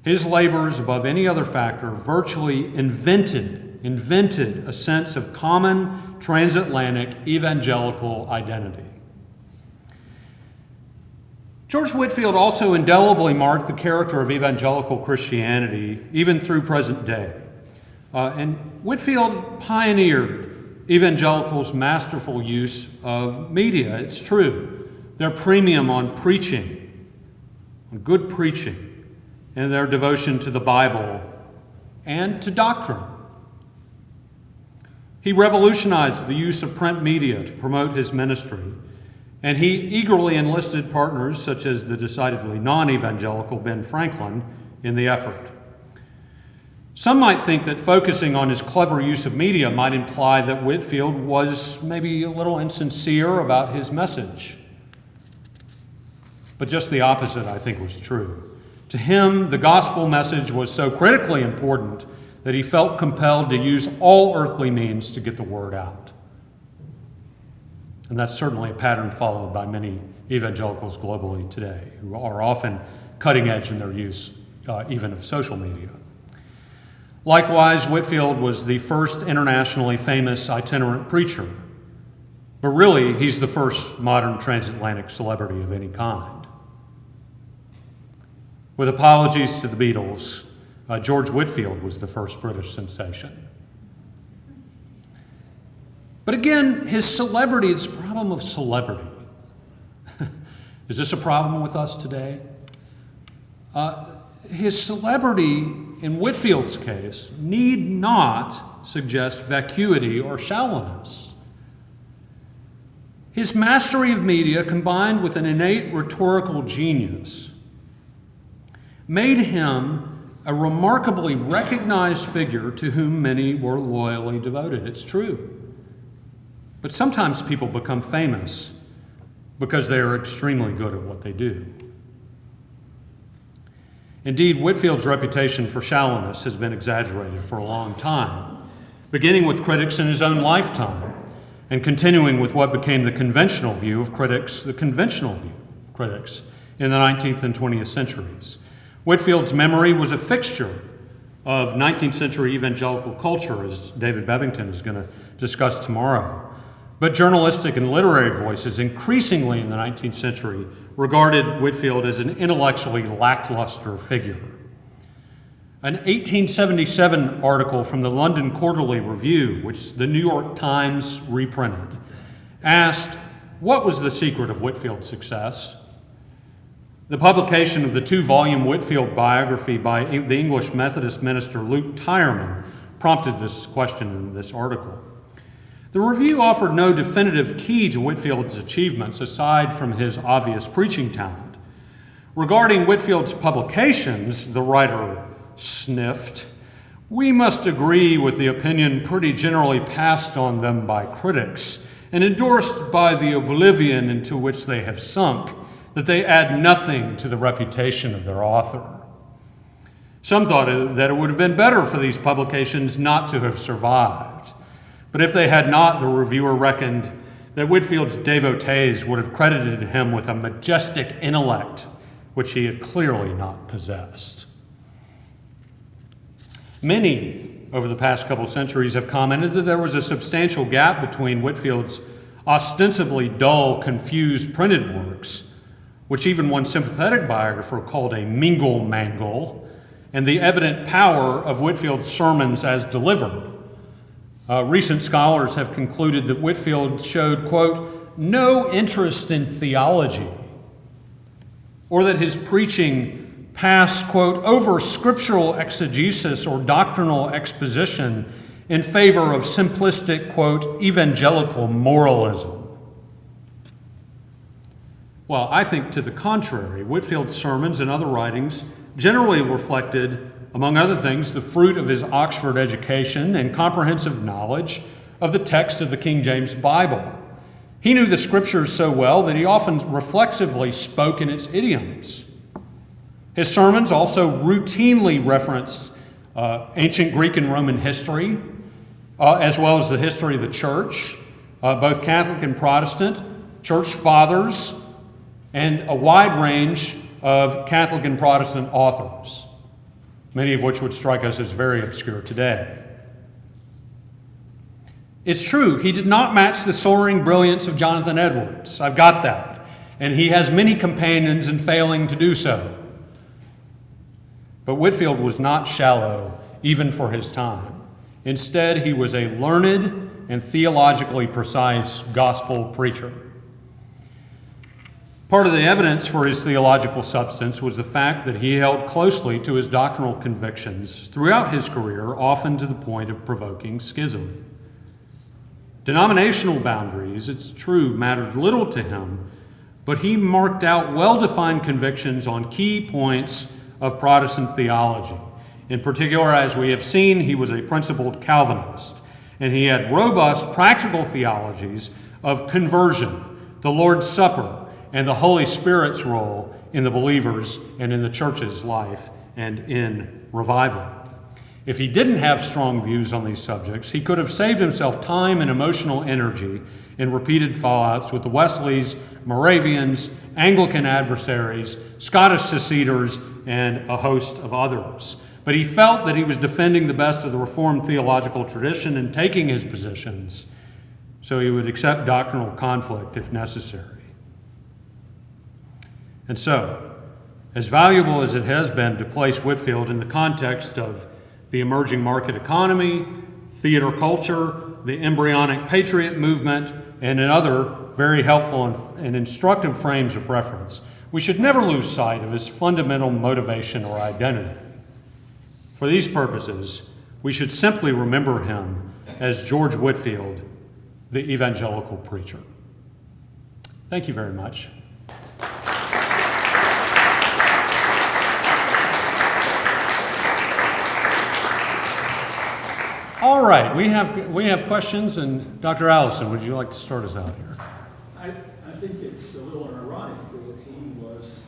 His labors, above any other factor, virtually invented a sense of common transatlantic evangelical identity. George Whitefield also indelibly marked the character of evangelical Christianity, even through present day. And Whitefield pioneered evangelicals' masterful use of media. It's true. Their premium on preaching, on good preaching, and their devotion to the Bible and to doctrine. He revolutionized the use of print media to promote his ministry, and he eagerly enlisted partners such as the decidedly non-evangelical Ben Franklin in the effort. Some might think that focusing on his clever use of media might imply that Whitefield was maybe a little insincere about his message. But just the opposite, I think, was true. To him, the gospel message was so critically important that he felt compelled to use all earthly means to get the word out. And that's certainly a pattern followed by many evangelicals globally today, who are often cutting edge in their use even of social media. Likewise, Whitefield was the first internationally famous itinerant preacher, but really, he's the first modern transatlantic celebrity of any kind. With apologies to the Beatles, George Whitefield was the first British sensation. But again, his celebrity is a problem of celebrity. Is this a problem with us today? His celebrity, in Whitefield's case, need not suggest vacuity or shallowness. His mastery of media, combined with an innate rhetorical genius, made him a remarkably recognized figure to whom many were loyally devoted. It's true. But sometimes people become famous because they are extremely good at what they do. Indeed, Whitefield's reputation for shallowness has been exaggerated for a long time, beginning with critics in his own lifetime and continuing with what became the conventional view of critics in the 19th and 20th centuries. Whitefield's memory was a fixture of 19th century evangelical culture, as David Bebbington is going to discuss tomorrow. But journalistic and literary voices increasingly in the 19th century regarded Whitefield as an intellectually lackluster figure. An 1877 article from the London Quarterly Review, which the New York Times reprinted, asked, what was the secret of Whitefield's success? The publication of the 2-volume Whitefield biography by the English Methodist minister Luke Tyerman prompted this question in this article. The review offered no definitive key to Whitefield's achievements aside from his obvious preaching talent. Regarding Whitefield's publications, the writer sniffed, "We must agree with the opinion pretty generally passed on them by critics and endorsed by the oblivion into which they have sunk, that they add nothing to the reputation of their author." Some thought that it would have been better for these publications not to have survived. But if they had not, the reviewer reckoned that Whitefield's devotees would have credited him with a majestic intellect which he had clearly not possessed. Many, over the past couple centuries, have commented that there was a substantial gap between Whitefield's ostensibly dull, confused printed works, which even one sympathetic biographer called a mingle-mangle, and the evident power of Whitefield's sermons as delivered. Recent scholars have concluded that Whitefield showed, quote, no interest in theology, or that his preaching passed, quote, over scriptural exegesis or doctrinal exposition in favor of simplistic, quote, evangelical moralism. Well, I think to the contrary, Whitefield's sermons and other writings generally reflected, among other things, the fruit of his Oxford education and comprehensive knowledge of the text of the King James Bible. He knew the scriptures so well that he often reflexively spoke in its idioms. His sermons also routinely referenced ancient Greek and Roman history, as well as the history of the church, both Catholic and Protestant, church fathers, and a wide range of Catholic and Protestant authors, many of which would strike us as very obscure today. It's true, he did not match the soaring brilliance of Jonathan Edwards. I've got that. And he has many companions in failing to do so. But Whitefield was not shallow, even for his time. Instead, he was a learned and theologically precise gospel preacher. Part of the evidence for his theological substance was the fact that he held closely to his doctrinal convictions throughout his career, often to the point of provoking schism. Denominational boundaries, it's true, mattered little to him, but he marked out well-defined convictions on key points of Protestant theology. In particular, as we have seen, he was a principled Calvinist, and he had robust practical theologies of conversion, the Lord's Supper, and the Holy Spirit's role in the believer's and in the church's life and in revival. If he didn't have strong views on these subjects, he could have saved himself time and emotional energy in repeated fallouts with the Wesleys, Moravians, Anglican adversaries, Scottish seceders, and a host of others. But he felt that he was defending the best of the Reformed theological tradition and taking his positions, so he would accept doctrinal conflict if necessary. And so, as valuable as it has been to place Whitefield in the context of the emerging market economy, theater culture, the embryonic patriot movement, and in other very helpful and instructive frames of reference, we should never lose sight of his fundamental motivation or identity. For these purposes, we should simply remember him as George Whitefield, the evangelical preacher. Thank you very much. All right, we have questions, and Dr. Allison, would you like to start us out here? I think it's a little ironic that he was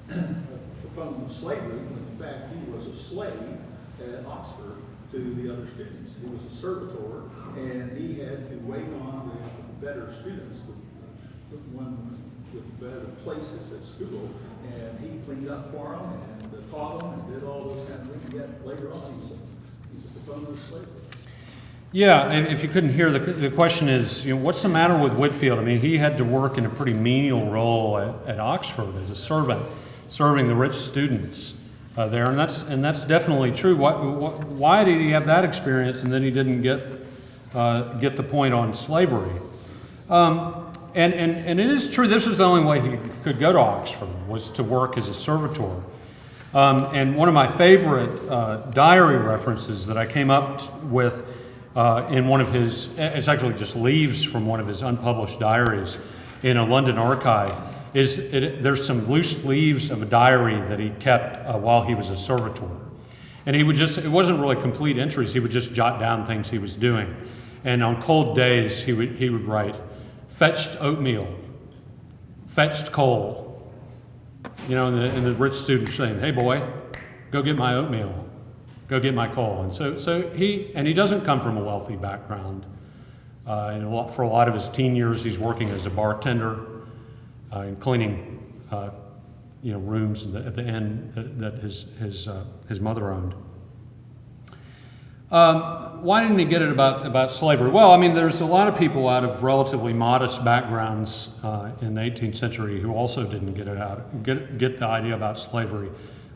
a proponent of slavery when in fact he was a slave at Oxford to the other students. He was a servitor, and he had to wait on the better students, the one with better places at school, and he cleaned up for them and taught them and did all those kind of things. Yet later on, he's a proponent of slavery. Yeah, if you couldn't hear, the question is, what's the matter with Whitefield? I mean, he had to work in a pretty menial role at Oxford as a servant, serving the rich students there, and that's definitely true. Why did he have that experience and then he didn't get the point on slavery? And it is true. This was the only way he could go to Oxford, was to work as a servitor. And one of my favorite diary references that I came up with in one of his, it's actually just leaves from one of his unpublished diaries in a London archive, there's some loose leaves of a diary that he kept while he was a servitor. And he would it wasn't really complete entries, he would just jot down things he was doing. And on cold days, he would write, fetched oatmeal, fetched coal. And the rich students saying, hey boy, go get my oatmeal. Go get my coal. And so he doesn't come from a wealthy background. And for a lot of his teen years, he's working as a bartender and cleaning, rooms at the inn that his mother owned. Why didn't he get it about slavery? Well, I mean, there's a lot of people out of relatively modest backgrounds in the 18th century who also didn't get the idea about slavery.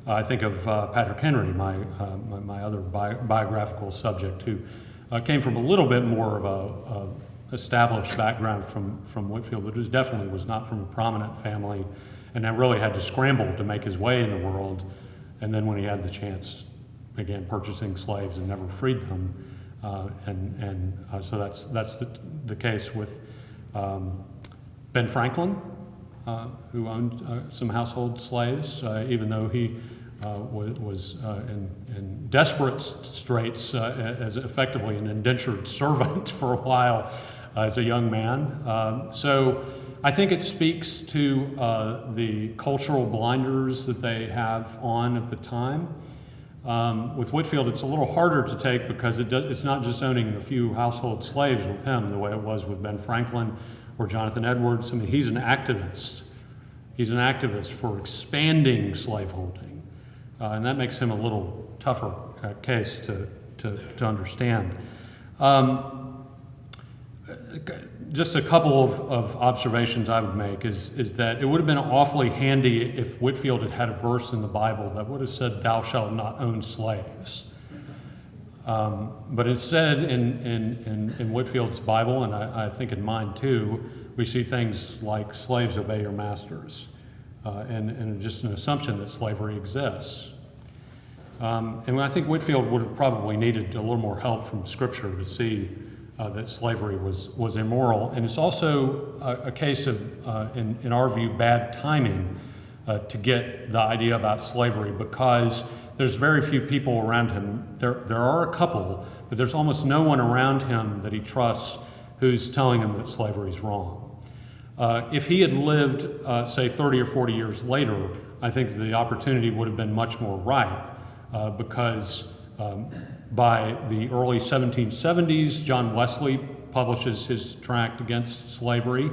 I think of Patrick Henry, my other biographical subject, who came from a little bit more of a established background from Whitefield, but definitely was not from a prominent family, and then really had to scramble to make his way in the world. And then when he had the chance, began purchasing slaves and never freed them. So that's the case with Ben Franklin, who owned some household slaves, even though he was in desperate straits as effectively an indentured servant for a while. as a young man. So I think it speaks to the cultural blinders that they have on at the time. With Whitefield, it's a little harder to take because it's not just owning a few household slaves with him the way it was with Ben Franklin or Jonathan Edwards. I mean, he's an activist. He's an activist for expanding slaveholding. And that makes him a little tougher case to understand. Just a couple of observations I would make is that it would have been awfully handy if Whitefield had a verse in the Bible that would have said, "Thou shalt not own slaves." But instead, in Whitefield's Bible, and I think in mine too, we see things like slaves obey your masters, and just an assumption that slavery exists. And I think Whitefield would have probably needed a little more help from Scripture to see that slavery was immoral. And it's also a case of, in our view, bad timing to get the idea about slavery, because there's very few people around him. There are a couple, but there's almost no one around him that he trusts who's telling him that slavery is wrong. If he had lived, say, 30 or 40 years later, I think the opportunity would have been much more ripe, because by the early 1770s, John Wesley publishes his tract against slavery,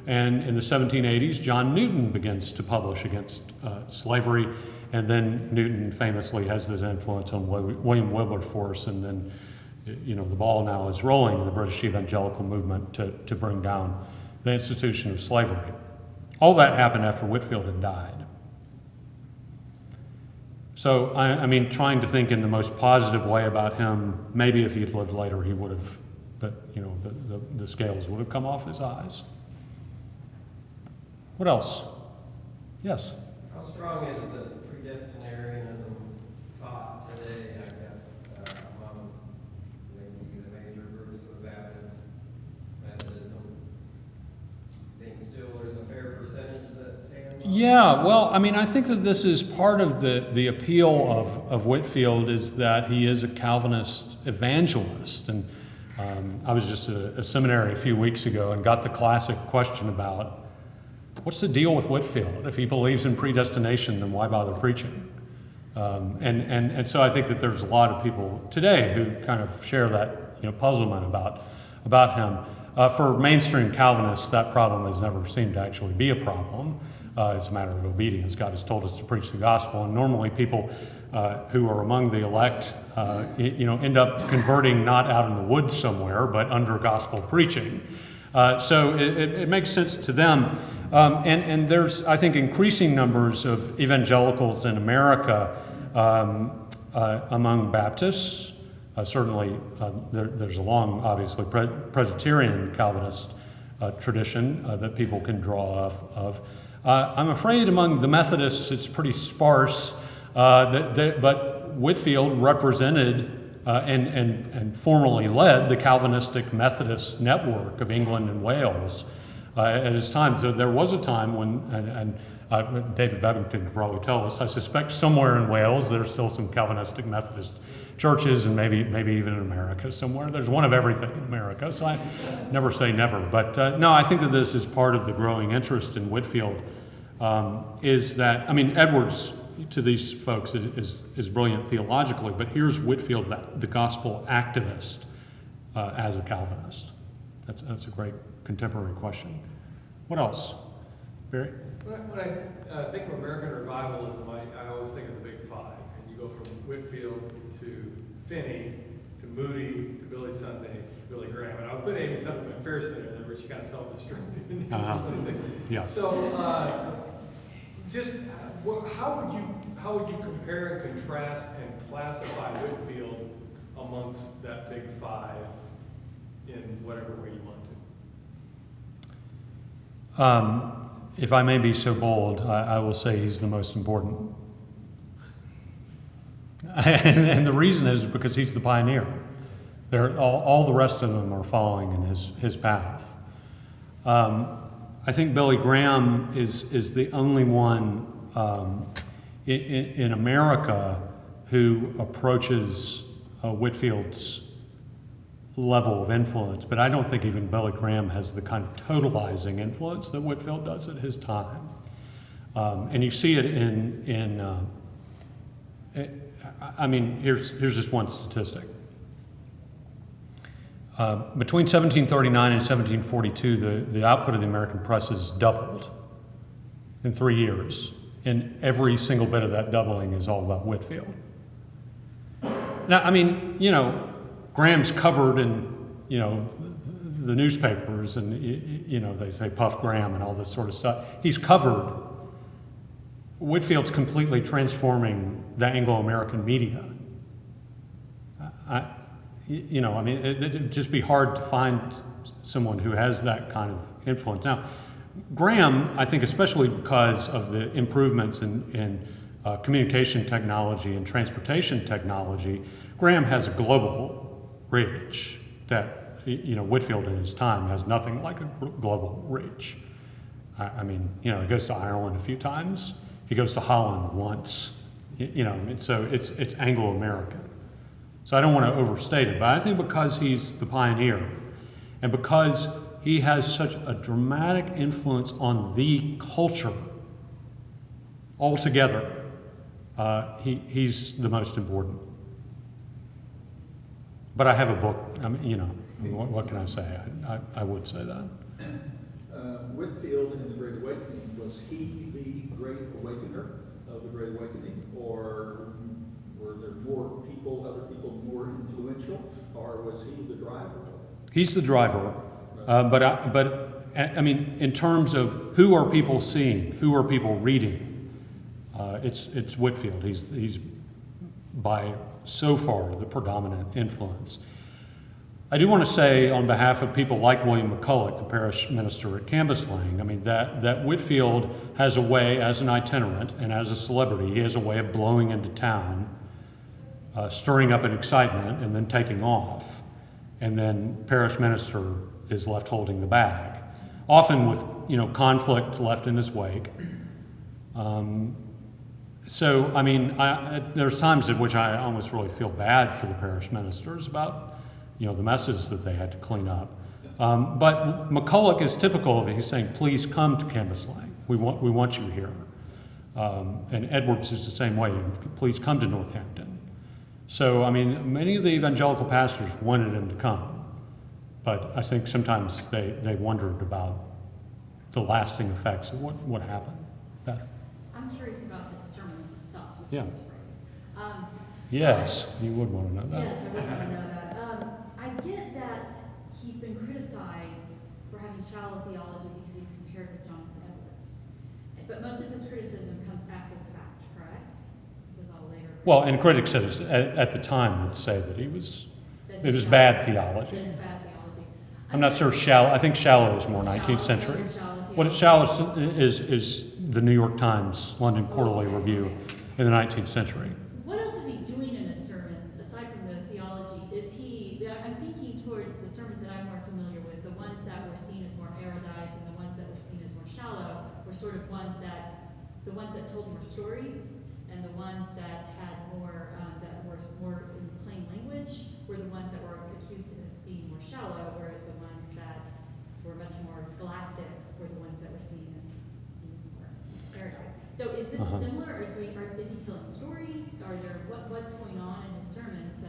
and in the 1780s, John Newton begins to publish against slavery, and then Newton famously has this influence on William Wilberforce, and then, the ball now is rolling in the British evangelical movement to bring down the institution of slavery. All that happened after Whitefield had died. So, I mean, trying to think in the most positive way about him, maybe if he had lived later, he would have, the scales would have come off his eyes. What else? Yes? How strong is the predestinarianism thought today, I guess, among maybe the major groups of Baptist Methodism? Think still there's a fair percentage that stand on? Yeah, well, I mean, I think that this is part of the appeal of Whitefield, is that he is a Calvinist evangelist. And I was just at a seminary a few weeks ago and got the classic question about, what's the deal with Whitefield? If he believes in predestination, then why bother preaching? And so I think that there's a lot of people today who kind of share that puzzlement about him. For mainstream Calvinists, that problem has never seemed to actually be a problem. It's a matter of obedience. God has told us to preach the gospel, and normally people who are among the elect, end up converting not out in the woods somewhere, but under gospel preaching. So it makes sense to them. And there's, I think, increasing numbers of evangelicals in America among Baptists. Certainly, there's a long, obviously, Presbyterian Calvinist tradition that people can draw off of. I'm afraid among the Methodists it's pretty sparse, but Whitefield represented and formally led the Calvinistic Methodist network of England and Wales at his time. So there was a time when, and David Bebbington could probably tell us, I suspect somewhere in Wales there's still some Calvinistic Methodist churches, and maybe even in America somewhere. There's one of everything in America, so I never say never. But no, I think that this is part of the growing interest in Whitefield, is that, I mean, Edwards to these folks is brilliant theologically, but here's Whitefield, the gospel activist, as a Calvinist. That's a great contemporary question. What else? Barry? When I think of American revivalism, I always think of the Big Five. And you go from Whitefield to Finney to Moody to Billy Sunday, Billy Graham. And I'll put Amy Sutton McPherson in there, but she kind of self-destructed. Yeah. So, just how would you compare and contrast and classify Whitefield amongst that Big Five in whatever way you want to? If I may be so bold, I will say he's the most important. And the reason is because he's the pioneer. All the rest of them are following in his path. I think Billy Graham is the only one in America who approaches Whitefield's level of influence, but I don't think even Billy Graham has the kind of totalizing influence that Whitefield does at his time. And you see it here's just one statistic. Between 1739 and 1742, the output of the American press has doubled in 3 years, and every single bit of that doubling is all about Whitefield. Now, I mean, Graham's covered in, the newspapers, and, they say Puff Graham and all this sort of stuff. He's covered. Whitefield's completely transforming the Anglo-American media. It'd just be hard to find someone who has that kind of influence. Now, Graham, I think especially because of the improvements in communication technology and transportation technology, Graham has a global reach that, Whitefield in his time has nothing like a global reach. He goes to Ireland a few times. He goes to Holland once, so it's Anglo-American. So I don't want to overstate it, but I think because he's the pioneer and because he has such a dramatic influence on the culture altogether, he's the most important. But I have a book, what can I say? I would say that. Whitefield in the Great Awakening, was he the Great Awakener of the Great Awakening, or were there more people, other people more influential, or was he the driver? He's the driver, but in terms of who are people seeing, who are people reading, it's Whitefield. He's by so far the predominant influence. I do want to say on behalf of people like William McCulloch, the parish minister at Cambuslang, that Whitefield has a way, as an itinerant and as a celebrity, he has a way of blowing into town, stirring up an excitement, and then taking off. And then parish minister is left holding the bag, often with conflict left in his wake. There's times at which I almost really feel bad for the parish ministers about the messes that they had to clean up. But McCulloch is typical of it. He's saying, please come to Cambuslang. We want you here. And Edwards is the same way. Please come to Northampton. So, many of the evangelical pastors wanted him to come. But I think sometimes they wondered about the lasting effects of what happened. Beth? I'm curious about his sermons themselves, which Yeah. is surprising. Yes, you would want to know that. Yes, I would want to know that. I get that he's been criticized for having shallow theology because he's compared with Jonathan Edwards. But most of his criticism comes after the fact, correct? This is all later. Well, and critics at the time would say that it was bad theology. It's bad theology. I'm not sure shallow. I think shallow is more 19th century. What shallow is the New York Times London Quarterly Review in the 19th century. What else is he doing in his sermons aside from the theology? I'm thinking towards the sermons that I'm more familiar with, the ones that were seen as more erudite and the ones that were seen as more shallow were sort of the ones that told more stories, and the ones that had more, that were more in plain language were the ones that were accused of being more shallow, whereas the ones that were much more scholastic were the ones that were seen as being more erudite. So is this similar, or is he telling stories? Are there what's going on in his sermons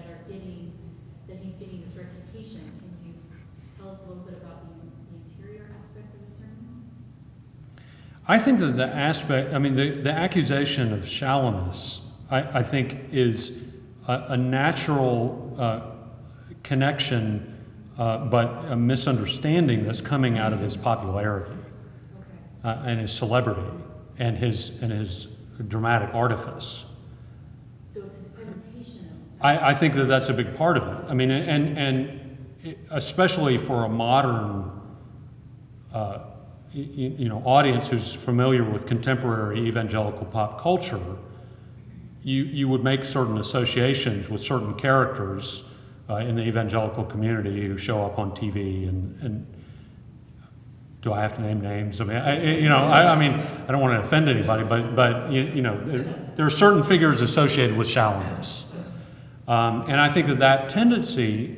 that he's getting this reputation? Can you tell us a little bit about the interior aspect of his sermons? I think that the accusation of shallowness, I think, is a natural connection, but a misunderstanding that's coming out of his popularity and his celebrity and his dramatic artifice. So it's his presentation of his I think that that's a big part of it. And especially for a modern audience who's familiar with contemporary evangelical pop culture, you would make certain associations with certain characters in the evangelical community who show up on TV and do I have to name names? I don't want to offend anybody, but there are certain figures associated with shallowness, and I think that tendency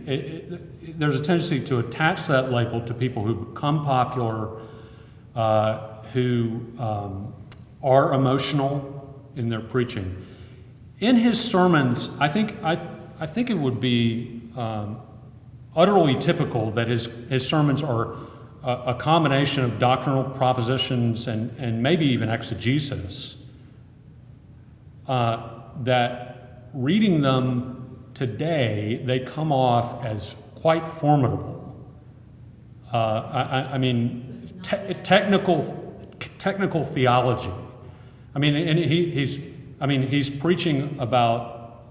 there's a tendency to attach that label to people who become popular, who are emotional in their preaching. In his sermons, I think it would be utterly typical that his sermons are a combination of doctrinal propositions and maybe even exegesis, that reading them today, they come off as quite formidable. I mean, technical theology. I mean, and he's preaching about,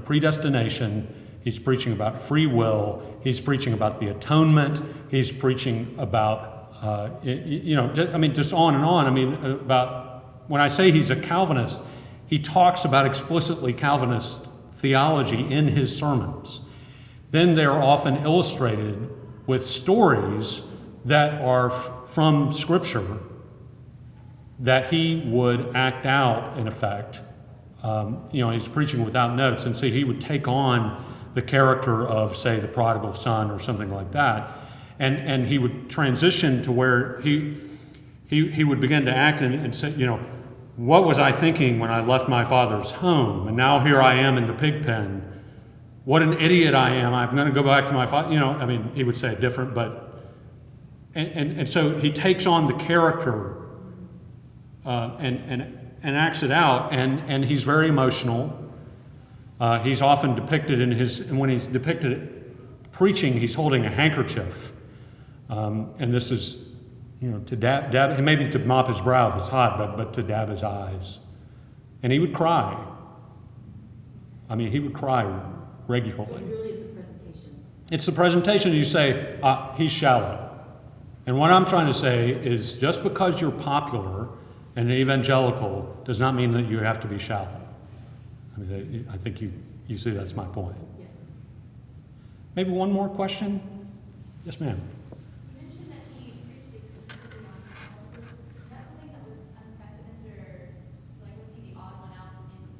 predestination. He's preaching about free will. He's preaching about the atonement. He's preaching about, just on and on. I mean, about, when I say he's a Calvinist, he talks about explicitly Calvinist theology in his sermons. Then they're often illustrated with stories that are from Scripture that he would act out, in effect. He's preaching without notes, and so he would take on the character of, say, the prodigal son or something like that, and he would transition to where he would begin to act and say, what was I thinking when I left my father's home, and now here I am in the pig pen? What an idiot I am! I'm going to go back to my father. He would say it different, but and so he takes on the character and acts it out, and he's very emotional. He's often depicted and when he's depicted preaching, he's holding a handkerchief, and this is, to dab, maybe to mop his brow if it's hot, but to dab his eyes, and he would cry. He would cry regularly. So it really is the presentation. It's the presentation. You say he's shallow, and what I'm trying to say is, just because you're popular and evangelical does not mean that you have to be shallow. I think you see that's my point. Yes. Maybe one more question? Yes, ma'am. You mentioned that he preached explicitly on hell. Was that something that was unprecedented, or was he the odd one out when it came to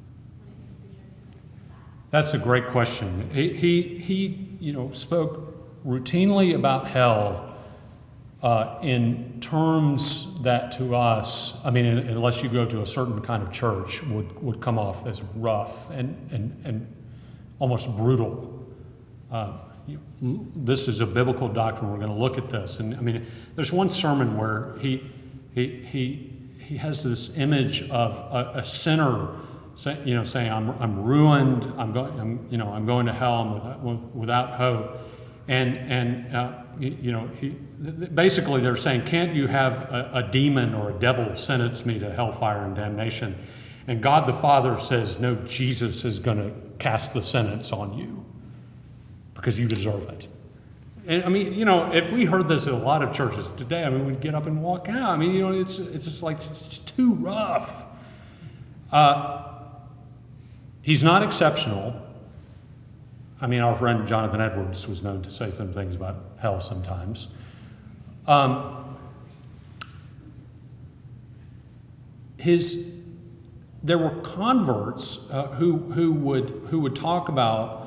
preachers who did that? That's a great question. He spoke routinely about hell in terms that to us, unless you go to a certain kind of church, would come off as rough and almost brutal. This is a biblical doctrine. We're going to look at this, and there's one sermon where he has this image of a sinner, saying, "I'm ruined. I'm going to hell. I'm without hope," basically they're saying, "Can't you have a demon or a devil sentence me to hellfire and damnation?" And God the Father says, "No, Jesus is going to cast the sentence on you because you deserve it." And if we heard this at a lot of churches today, we'd get up and walk out. It's just like, it's too rough. He's not exceptional. Our friend Jonathan Edwards was known to say some things about hell sometimes. There were converts who would talk about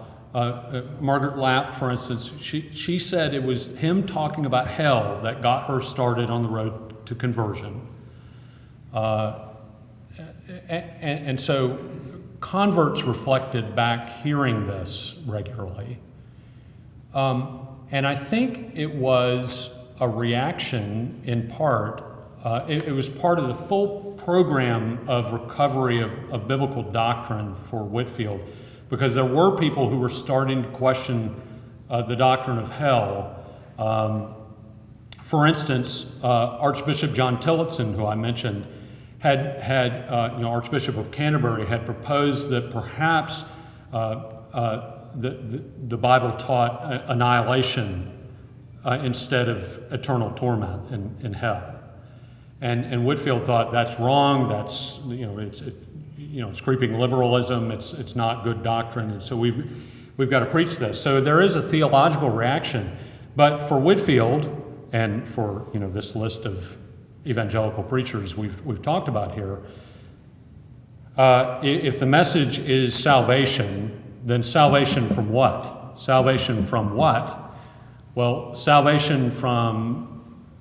Margaret Lapp, for instance. She said it was him talking about hell that got her started on the road to conversion, and so converts reflected back hearing this regularly. And I think it was a reaction, in part. It was part of the full program of recovery of biblical doctrine for Whitefield, because there were people who were starting to question the doctrine of hell. For instance, Archbishop John Tillotson, who I mentioned, Archbishop of Canterbury, had proposed that perhaps the Bible taught annihilation instead of eternal torment in hell, and Whitefield thought that's wrong. That's it's creeping liberalism. It's not good doctrine, and so we've got to preach this. So there is a theological reaction, but for Whitefield and for this list of evangelical preachers we've talked about here, if the message is salvation, then salvation from what? Salvation from what? Well, salvation from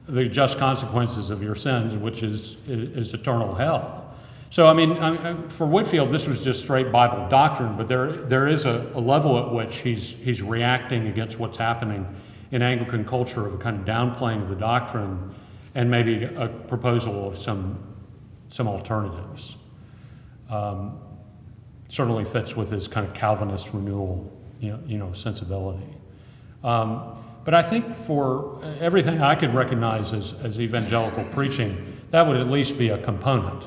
the just consequences of your sins, which is eternal hell. So, I mean, for Whitefield, this was just straight Bible doctrine, but there is a level at which he's reacting against what's happening in Anglican culture of a kind of downplaying of the doctrine and maybe a proposal of some alternatives. Certainly fits with his kind of Calvinist renewal, sensibility. But I think for everything I could recognize as evangelical preaching, that would at least be a component,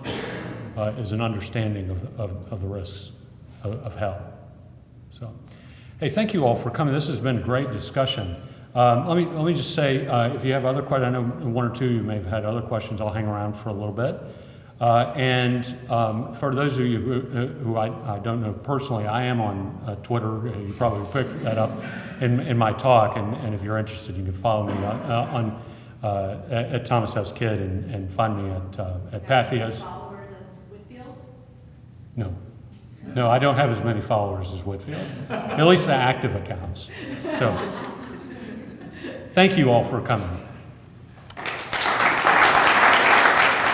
is an understanding of the risks of hell. So, hey, thank you all for coming. This has been a great discussion. Let me just say, if you have other questions, I know one or two of you may have had other questions. I'll hang around for a little bit. And for those of you who I don't know personally, I am on Twitter. You probably picked that up in my talk. And if you're interested, you can follow me at Thomas S. Kidd and find me at Pathias. Followers as Whitefield? No, I don't have as many followers as Whitefield. At least the active accounts. So, thank you all for coming.